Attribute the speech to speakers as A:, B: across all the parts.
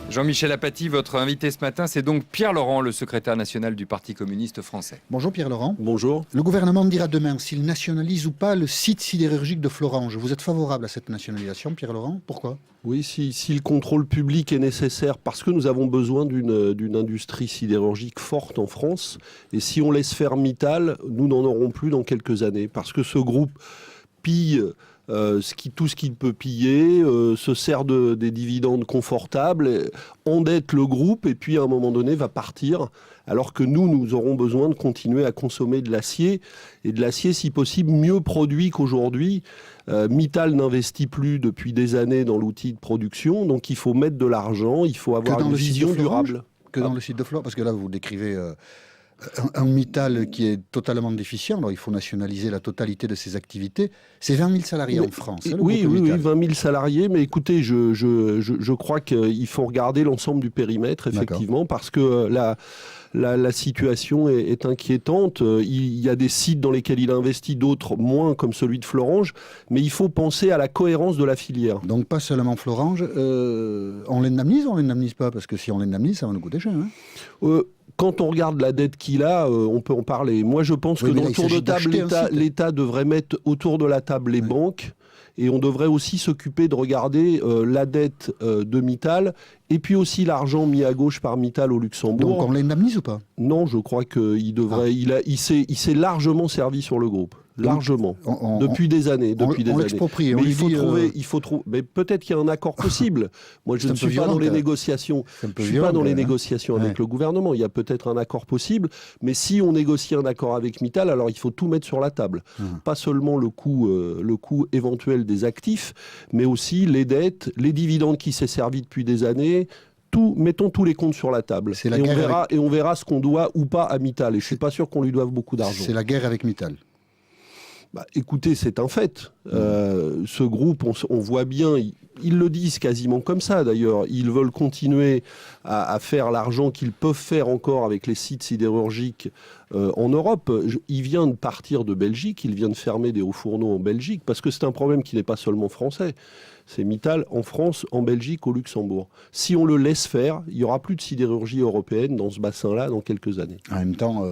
A: Jean-Michel Apathy, votre invité ce matin, c'est donc Pierre Laurent, le secrétaire national du Parti communiste français.
B: Bonjour Pierre Laurent.
C: Bonjour.
B: Le gouvernement dira demain s'il nationalise ou pas le site sidérurgique de Florange. Vous êtes favorable à cette nationalisation, Pierre Laurent? Pourquoi?
C: Oui, si le contrôle public est nécessaire, parce que nous avons besoin d'une industrie sidérurgique forte en France, et si on laisse faire Mittal, nous n'en aurons plus dans quelques années, parce que ce groupe pille tout ce qu'il peut piller, se sert des dividendes confortables, endette le groupe et puis à un moment donné va partir, alors que nous aurons besoin de continuer à consommer de l'acier, et de l'acier si possible mieux produit qu'aujourd'hui. Mittal n'investit plus depuis des années dans l'outil de production, donc il faut mettre de l'argent, il faut avoir une vision durable.
B: Que dans le site de Florange, parce que là vous décrivez un Mittal qui est totalement déficient, alors il faut nationaliser la totalité de ses activités. C'est 20 000 salariés en France.
C: Oui, 20 000 salariés, mais écoutez, je crois qu'il faut regarder l'ensemble du périmètre, effectivement, parce que la situation est inquiétante. Il y a des sites dans lesquels il investit, d'autres moins, comme celui de Florange, mais il faut penser à la cohérence de la filière.
B: Donc pas seulement Florange, on l'indemnise ou on l'indemnise pas? Parce que si on l'indemnise, ça va nous coûter cher.
C: Quand on regarde la dette qu'il a, on peut en parler. Moi, je pense que dans le tour de table, l'État devrait mettre autour de la table les banques, et on devrait aussi s'occuper de regarder la dette de Mittal, et puis aussi l'argent mis à gauche par Mittal au Luxembourg.
B: Donc on l'indemnise ou pas?
C: Non, je crois qu'il devrait. Il s'est largement servi sur le groupe. Largement, depuis des années.
B: On l'exproprie.
C: Mais il faut trouver. Mais peut-être qu'il y a un accord possible. Moi, je ne suis pas dans les négociations. Je suis pas dans les négociations avec le gouvernement. Il y a peut-être un accord possible, mais si on négocie un accord avec Mittal, alors il faut tout mettre sur la table. Pas seulement le coût éventuel des actifs, mais aussi les dettes, les dividendes qui s'est servi depuis des années. Mettons tous les comptes sur la table. Et on verra ce qu'on doit ou pas à Mittal. Et je suis pas sûr qu'on lui doive beaucoup d'argent.
B: C'est la guerre avec Mittal.
C: Écoutez, c'est un fait. Ce groupe, on voit bien, ils le disent quasiment comme ça d'ailleurs, ils veulent continuer à faire l'argent qu'ils peuvent faire encore avec les sites sidérurgiques en Europe. Il vient de partir de Belgique, il vient de fermer des hauts fourneaux en Belgique, parce que c'est un problème qui n'est pas seulement français. C'est Mittal en France, en Belgique, au Luxembourg. Si on le laisse faire, il n'y aura plus de sidérurgie européenne dans ce bassin-là dans quelques années.
B: En même temps,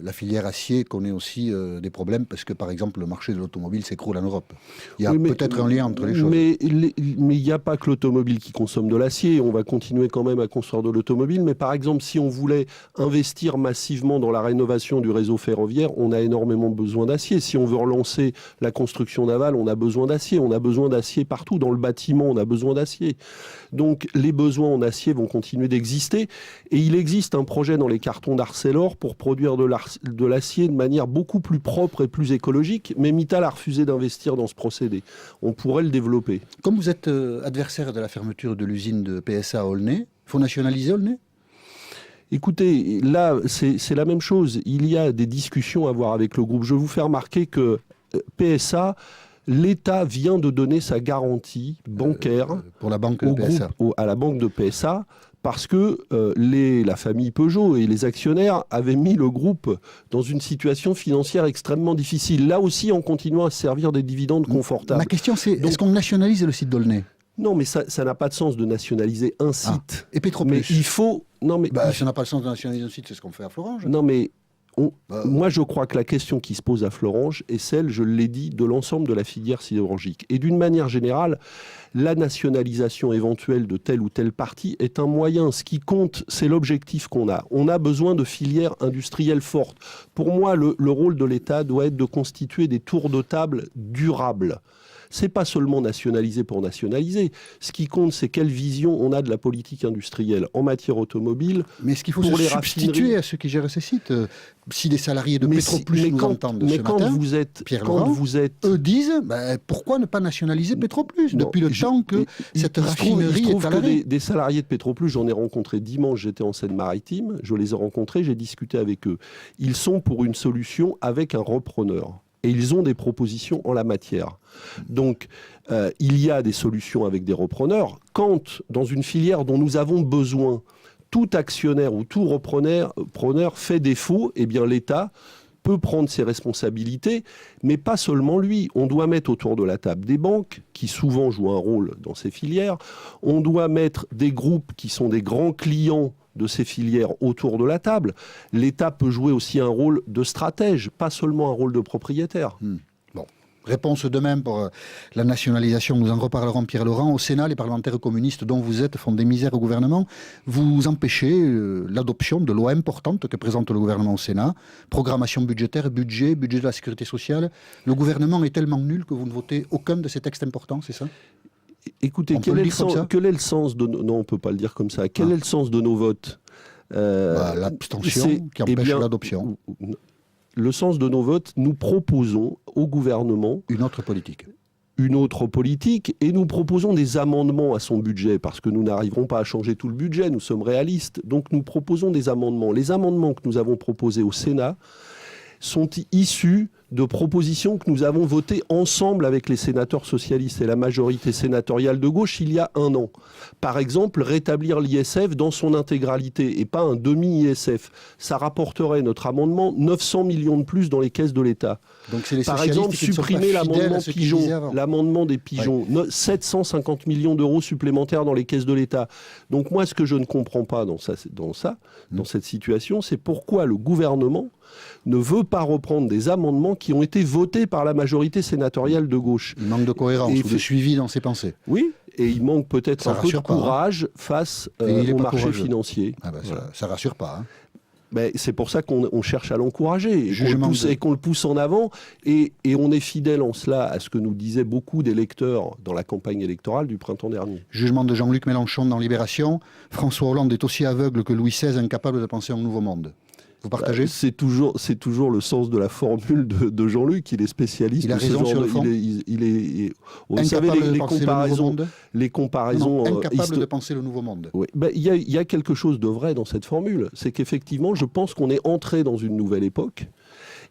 B: la filière acier connaît aussi des problèmes parce que, par exemple, le marché de l'automobile s'écroule en Europe. Il y a peut-être un lien entre les choses.
C: Mais il n'y a pas que l'automobile qui consomme de l'acier. On va continuer quand même à construire de l'automobile. Mais par exemple, si on voulait investir massivement dans la rénovation du réseau ferroviaire, on a énormément besoin d'acier. Si on veut relancer la construction navale, on a besoin d'acier. On a besoin d'acier partout. Dans le bâtiment, on a besoin d'acier. Donc les besoins en acier vont continuer d'exister. Et il existe un projet dans les cartons d'Arcelor pour produire de l'acier de manière beaucoup plus propre et plus écologique. Mais Mittal a refusé d'investir dans ce procédé. On pourrait le développer.
B: Comme vous êtes adversaire de la fermeture de l'usine de PSA à Aulnay, il faut nationaliser Aulnay?
C: Écoutez, là, c'est la même chose. Il y a des discussions à avoir avec le groupe. Je vais vous faire remarquer que PSA... L'État vient de donner sa garantie bancaire
B: pour la banque de PSA.
C: À la banque de PSA, parce que la famille Peugeot et les actionnaires avaient mis le groupe dans une situation financière extrêmement difficile. Là aussi, en continuant à se servir des dividendes confortables.
B: Ma question, c'est est-ce qu'on nationalise le site d'Aulnay?
C: Non, mais ça n'a pas de sens de nationaliser un site.
B: Et Petroplus?
C: Mais il faut... Non, mais
B: ça n'a pas de sens de nationaliser un site, c'est ce qu'on fait à Florange.
C: Non, mais... Moi, je crois que la question qui se pose à Florange est celle, je l'ai dit, de l'ensemble de la filière sidérurgique. Et d'une manière générale, la nationalisation éventuelle de telle ou telle partie est un moyen. Ce qui compte, c'est l'objectif qu'on a. On a besoin de filières industrielles fortes. Pour moi, le rôle de l'État doit être de constituer des tours de table durables. C'est pas seulement nationaliser pour nationaliser. Ce qui compte, c'est quelle vision on a de la politique industrielle en matière automobile.
B: Mais est-ce qu'il faut se substituer à ceux qui gèrent ces sites? Si les salariés de Petroplus nous entendent ce matin, Pierre Laurent, eux disent pourquoi ne pas nationaliser Petroplus depuis le temps que cette raffinerie est à l'arrêt?
C: Des salariés de Petroplus, j'en ai rencontré dimanche, j'étais en Seine-Maritime, je les ai rencontrés, j'ai discuté avec eux. Ils sont pour une solution avec un repreneur. Et ils ont des propositions en la matière. Donc, il y a des solutions avec des repreneurs. Quand, dans une filière dont nous avons besoin, tout actionnaire ou tout repreneur fait défaut, eh bien l'État peut prendre ses responsabilités, mais pas seulement lui. On doit mettre autour de la table des banques, qui souvent jouent un rôle dans ces filières. On doit mettre des groupes qui sont des grands clients de ces filières autour de la table. L'État peut jouer aussi un rôle de stratège, pas seulement un rôle de propriétaire.
B: Bon. Réponse de même pour la nationalisation, nous en reparlerons, Pierre Laurent. Au Sénat, les parlementaires communistes dont vous êtes font des misères au gouvernement. Vous empêchez l'adoption de lois importantes que présente le gouvernement au Sénat. Programmation budgétaire, budget de la sécurité sociale. Le gouvernement est tellement nul que vous ne votez aucun de ces textes importants, c'est ça ?
C: Écoutez, quel est le sens de... Non, on ne peut pas le dire comme ça. Quel est le sens de nos votes
B: l'abstention qui empêche l'adoption.
C: Le sens de nos votes, nous proposons au gouvernement...
B: Une autre politique,
C: et nous proposons des amendements à son budget, parce que nous n'arriverons pas à changer tout le budget, nous sommes réalistes. Donc nous proposons des amendements. Les amendements que nous avons proposés au Sénat sont issus de propositions que nous avons votées ensemble avec les sénateurs socialistes et la majorité sénatoriale de gauche il y a 1 an. Par exemple, rétablir l'ISF dans son intégralité et pas un demi-ISF. Ça rapporterait, notre amendement, 900 millions de plus dans les caisses de l'État.
B: Donc c'est les
C: Par exemple, supprimer l'amendement pigeon, l'amendement des pigeons, 750 millions d'euros supplémentaires dans les caisses de l'État. Donc moi, ce que je ne comprends pas dans cette situation, c'est pourquoi le gouvernement ne veut pas reprendre des amendements qui ont été votés par la majorité sénatoriale de gauche.
B: Il manque de cohérence ou de suivi dans ses pensées.
C: Oui, et il manque peut-être un peu de courage face au marché financier.
B: Ça ne rassure pas. Hein.
C: Ben, c'est pour ça qu'on cherche à l'encourager et qu'on le pousse en avant. Et on est fidèle en cela à ce que nous disaient beaucoup d'électeurs dans la campagne électorale du printemps dernier.
B: Jugement de Jean-Luc Mélenchon dans Libération. François Hollande est aussi aveugle que Louis XVI, incapable de penser un nouveau monde. Vous partagez ?
C: C'est toujours le sens de la formule de Jean-Luc. Il est spécialiste.
B: Il a raison sur le fond.
C: Vous savez, les comparaisons...
B: incapable de penser le nouveau monde.
C: Oui. Ben, il y a quelque chose de vrai dans cette formule. C'est qu'effectivement, je pense qu'on est entré dans une nouvelle époque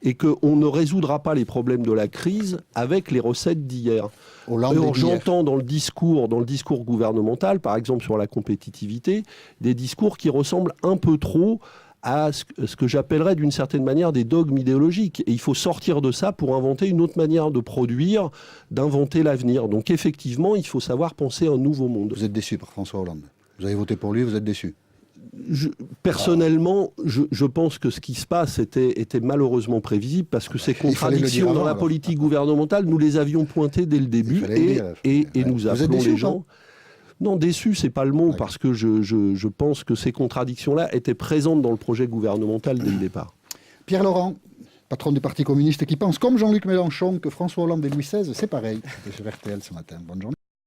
C: et qu'on ne résoudra pas les problèmes de la crise avec les recettes d'hier. J'entends dans le discours gouvernemental, par exemple sur la compétitivité, des discours qui ressemblent un peu trop à ce que j'appellerais d'une certaine manière des dogmes idéologiques. Et il faut sortir de ça pour inventer une autre manière de produire, d'inventer l'avenir. Donc effectivement, il faut savoir penser un nouveau monde.
B: Vous êtes déçu par François Hollande. Vous avez voté pour lui, vous êtes déçu.
C: Personnellement, je pense que ce qui se passe était malheureusement prévisible parce que ces contradictions dans la politique gouvernementale, nous les avions pointées dès le début et nous appelons les gens... Non, déçu, c'est pas le mot, parce que je pense que ces contradictions-là étaient présentes dans le projet gouvernemental dès le départ.
B: Pierre Laurent, patron du Parti communiste, qui pense, comme Jean-Luc Mélenchon, que François Hollande et Louis XVI, c'est pareil. C'était sur RTL ce matin. Bonne journée.